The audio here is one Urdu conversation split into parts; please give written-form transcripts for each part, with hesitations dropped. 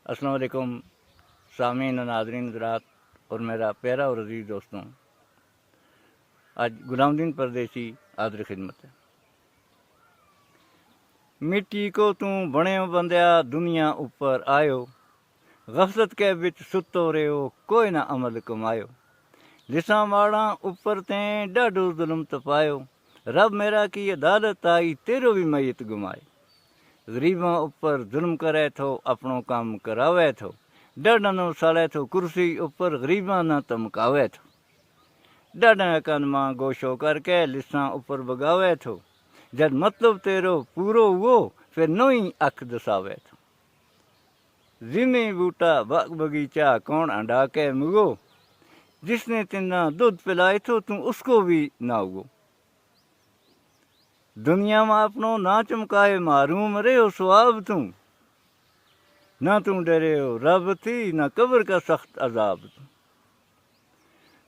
السلام علیکم سامعین و ناظرین حضرات اور میرا پیارا اور عزیز دوستوں، آج غلام الدین پردیسی حاضر خدمت ہے۔ مٹی کو توں بنیو بندیا دنیا اوپر آیو، غفلت کے بچ ستو رہو کوئی نہ عمل کمایو، لساں ماڑاں اوپر تیں ڈاڈو ظلم تپایو، رب میرا کی عدالت آئی تیرو بھی میت گمائے، غریباں اوپر ظلم کرے تھو اپنو کام کراوے تھو، ڈاڈا نو سالے تھو کرسی اوپر غریباں نہ تمکاوے تھو، ڈاڈا کن ماں گوشو کر کے لساں اوپر بگاوے تھو، جد مطلب تیرو پورو وہ پھر نوئی اکھ دساوے تھو، زمیں بوٹا باغ بگیچہ کون انڈا کے مگو، جس نے تنا دودھ پلائے تھو تم اس کو بھی نہ اگو، دنیا میں اپنو نہ چمکائے معروم رہے ہو سواب تم، نہ تم ڈرے ہو رب تھی نہ قبر کا سخت عذاب تم،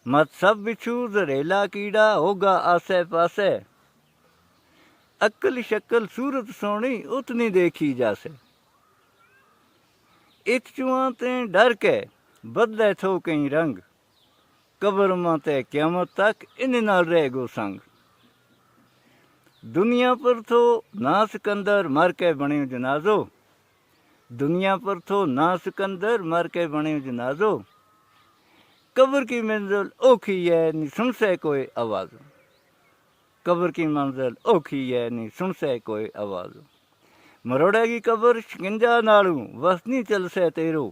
مت سب بچھو زہریلا کیڑا ہوگا آسے پاسے، عقل شکل صورت سونی اتنی دیکھی جاسے، ات چواں تیں ڈر کے بدلے تھو کئی رنگ، قبر ماں تے قیامت تک ان نال رہ گو سنگ، دنیا پر تھو نا سکندر مر کے بنیو جنازو، دنیا پر تھو نا سکندر مر کے بنیو جنازو، قبر کی منزل اوکھی ہے نی سن سے کوئی آوازو، قبر کی منزل اوکھی ہے نی سن سے کوئی آوازو، مروڑے گی قبر شکنجا نالوں وسنی چل سے تیرو،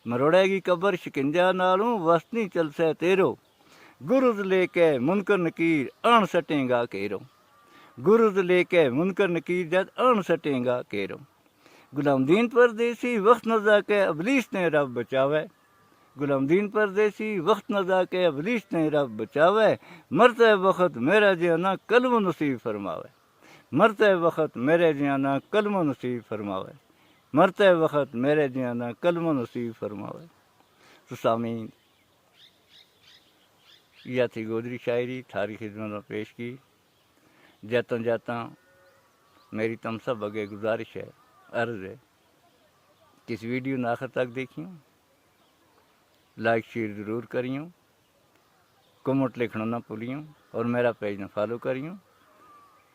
مروڑے گی قبر شکنجا نالوں وسنی چل سے تیرو، گرز لے کے منکر نکیر آن سٹیں گا کیرو، گرز لے کے منکر نکیر جد آن سٹیں گا کیرو، غلام الدین پردیسی وقت نہ کے ابلیس نے رب بچاوے، غلام الدین پردیسی وقت نہ کے ابلیس نے رب بچاوے، مرتے وقت میرا جانا کلمہ نصیب فرماوے، مرتے وقت میرے جانا کلمہ نصیب فرماوے، مرتے وقت میرے جانا کلمہ نصیب فرماوے۔ تو سامعین، یہ تھی گودری شاعری تھاری خدمت میں پیش کی۔ جاتا جاتا میری تم سب اگے گزارش ہے، عرض ہے کہ اس ویڈیو نے آخر تک دیکھیوں، لائک شیئر ضرور کریوں، کمنٹ لکھنا نہ بھولیوں اور میرا پیج نہ فالو کریوں۔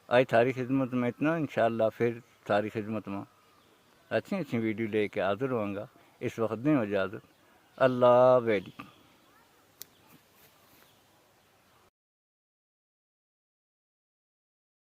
آج تھاری خدمت میں اتنا، انشاءاللہ پھر تھاری خدمت میں اچھی ویڈیو لے کے حاضر ہوں گا۔ اس وقت دیں اجازت، اللہ ویلی۔